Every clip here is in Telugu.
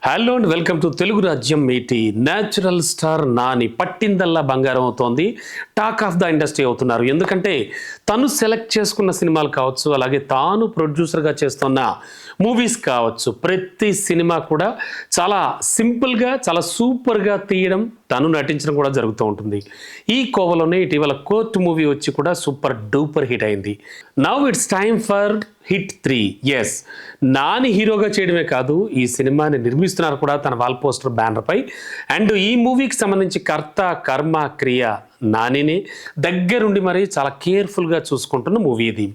Hello and welcome to Telugu రాజ్యం మీటి. న్యాచురల్ స్టార్ నాని పట్టిందల్లా బంగారం అవుతోంది, టాక్ ఆఫ్ ద ఇండస్ట్రీ అవుతున్నారు. ఎందుకంటే తను సెలెక్ట్ చేసుకున్న సినిమాలు కావచ్చు, అలాగే తాను ప్రొడ్యూసర్గా చేస్తున్న మూవీస్ కావచ్చు, ప్రతి సినిమా కూడా చాలా సింపుల్గా చాలా సూపర్గా తీయడం, తను నటించడం కూడా జరుగుతూ ఉంటుంది. ఈ కోవలోనే ఇటీవల కోర్ట్ మూవీ వచ్చి కూడా సూపర్ డూపర్ హిట్ అయింది. Now it's time for hit 3. Yes, Nani హీరోగా చేయడమే కాదు, ఈ సినిమాని నిర్మిస్తున్నారు కూడా తన వాల్ పోస్టర్ బ్యానర్పై. అండ్ ఈ మూవీకి సంబంధించి కర్త కర్మ క్రియ నానిని దగ్గరుండి మరి చాలా కేర్ఫుల్గా చూసుకుంటున్న మూవీ ఇది.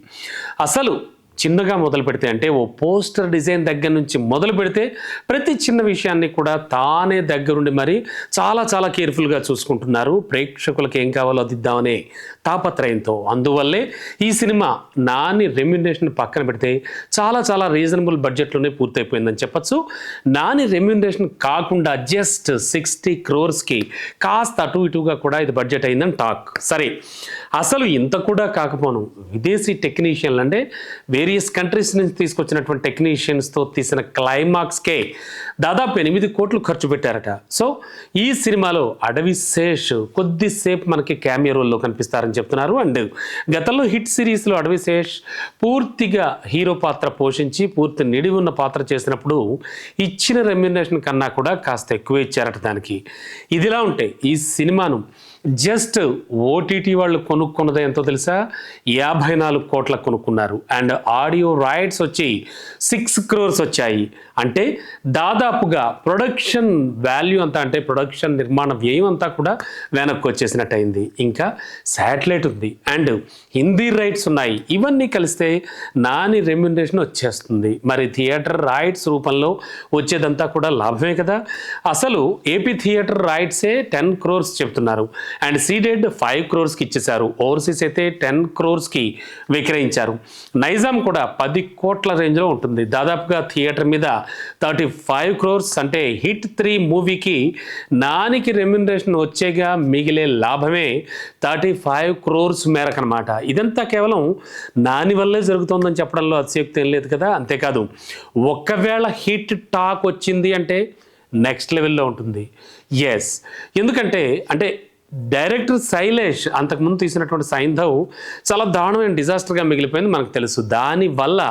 అసలు చిన్నగా మొదలు పెడితే, అంటే ఓ పోస్టర్ డిజైన్ దగ్గర నుంచి మొదలు పెడితే ప్రతి చిన్న విషయాన్ని కూడా తానే దగ్గరుండి మరి చాలా చాలా కేర్ఫుల్గా చూసుకుంటున్నారు. ప్రేక్షకులకు ఏం కావాలో అది ఇద్దామనే తాపత్రయంతో. అందువల్లే ఈ సినిమా నాని రెమ్యునరేషన్ పక్కన పెడితే చాలా చాలా రీజనబుల్ బడ్జెట్లోనే పూర్తయిపోయిందని చెప్పచ్చు. నాని రెమ్యునరేషన్ కాకుండా జస్ట్ 60 crores కాస్త అటు ఇటుగా కూడా ఇది బడ్జెట్ అయిందని టాక్. సరే, అసలు ఇంత కూడా కాకపోను, విదేశీ టెక్నీషియన్లు అంటే వేరియస్ కంట్రీస్ నుంచి తీసుకొచ్చినటువంటి టెక్నీషియన్స్తో తీసిన క్లైమాక్స్కే దాదాపు 8 కోట్లు ఖర్చు పెట్టారట. సో ఈ సినిమాలో అడవి శేష్ కొద్దిసేపు మనకి క్యామియో రోల్లో కనిపిస్తారని చెప్తున్నారు. అండ్ గతంలో హిట్ సిరీస్లో అడవి శేష్ పూర్తిగా హీరో పాత్ర పోషించి పూర్తి నిడివి ఉన్న పాత్ర చేసినప్పుడు ఇచ్చిన రెమ్యునరేషన్ కన్నా కూడా కాస్త ఎక్కువ ఇచ్చారట దానికి. ఇదిలా ఉంటే ఈ సినిమాను జస్ట్ ఓటీటీ వాళ్ళు కొనుక్కున్నది ఎంతో తెలుసా? 54 కోట్ల కొనుక్కున్నారు. అండ్ ఆడియో రైట్స్ వచ్చి 6 crores వచ్చాయి. అంటే దాదాపుగా ప్రొడక్షన్ వాల్యూ అంతా, అంటే ప్రొడక్షన్ నిర్మాణ వ్యయం అంతా కూడా వెనక్కి వచ్చేసినట్టు అయింది. ఇంకా శాటిలైట్ ఉంది అండ్ హిందీ రైట్స్ ఉన్నాయి. ఇవన్నీ కలిస్తే నాని రెమ్యునరేషన్ వచ్చేస్తుంది. మరి థియేటర్ రైట్స్ రూపంలో వచ్చేదంతా కూడా లాభమే కదా. అసలు ఏపీ థియేటర్ రైట్సే 10 crores చెప్తున్నారు. అండ్ సీడెడ్ 5 crores ఇచ్చేశారు. ఓవర్సీస్ అయితే 10 crores విక్రయించారు. నైజాం కూడా 10 కోట్ల రేంజ్లో ఉంటుంది. దాదాపుగా థియేటర్ మీద 35 crores. అంటే హిట్ 3 మూవీకి నానికి రెమ్యునరేషన్ వచ్చేగా మిగిలే లాభమే 35 crores మేరకు అనమాట. ఇదంతా కేవలం నాని వల్లే జరుగుతుందని చెప్పడంలో అతిశయోక్తి ఏం లేదు కదా. అంతేకాదు, ఒకవేళ హిట్ టాక్ వచ్చింది అంటే నెక్స్ట్ లెవెల్లో ఉంటుంది. ఎస్, ఎందుకంటే అంటే డైరెక్టర్ శైలేష్ అంతకుముందు తీసినటువంటి సైంధవ్ చాలా దారుణమైన డిజాస్టర్గా మిగిలిపోయింది మనకు తెలుసు. దానివల్ల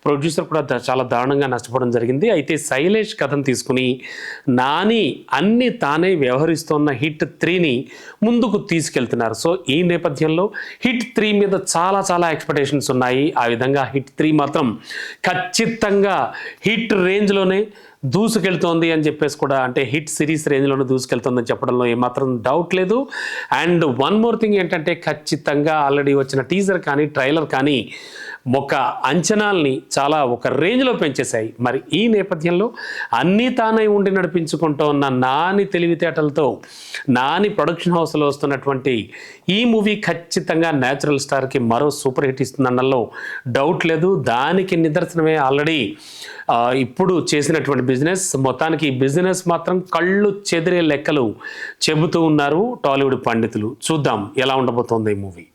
ప్రొడ్యూసర్ కూడా చాలా దారుణంగా నష్టపోవడం జరిగింది. అయితే శైలేష్ కథను తీసుకుని నాని అన్ని తానే వ్యవహరిస్తున్న హిట్ 3ని ముందుకు తీసుకెళ్తున్నారు. సో ఈ నేపథ్యంలో హిట్ 3 మీద చాలా చాలా ఎక్స్పెక్టేషన్స్ ఉన్నాయి. ఆ విధంగా హిట్ 3 మాత్రం ఖచ్చితంగా హిట్ రేంజ్లోనే దూసుకెళ్తోంది అని చెప్పేసి కూడా, అంటే హిట్ సిరీస్ రేంజ్లోనే దూసుకెళ్తోందని చెప్పడంలో ఏమాత్రం డౌట్ లేదు. అండ్ వన్ మోర్ థింగ్ ఏంటంటే, ఖచ్చితంగా ఆల్రెడీ వచ్చిన టీజర్ కానీ ట్రైలర్ కానీ ఒక అంచనాల్ని చాలా ఒక రేంజ్లో పెంచేశాయి. మరి ఈ నేపథ్యంలో అన్నీ తానై ఉండి నడిపించుకుంటూ ఉన్న నాని తెలివితేటలతో నాని ప్రొడక్షన్ హౌస్లో వస్తున్నటువంటి ఈ మూవీ ఖచ్చితంగా న్యాచురల్ స్టార్కి మరో సూపర్ హిట్ ఇస్తుందన్నలో డౌట్ లేదు. దానికి నిదర్శనమే ఆల్రెడీ ఇప్పుడు చేసినటువంటి బిజినెస్. మొత్తానికి ఈ బిజినెస్ మాత్రం కళ్ళు చెదిరే లెక్కలు చెబుతూ ఉన్నారు టాలీవుడ్ పండితులు. చూద్దాం ఎలా ఉండబోతోంది ఈ మూవీ.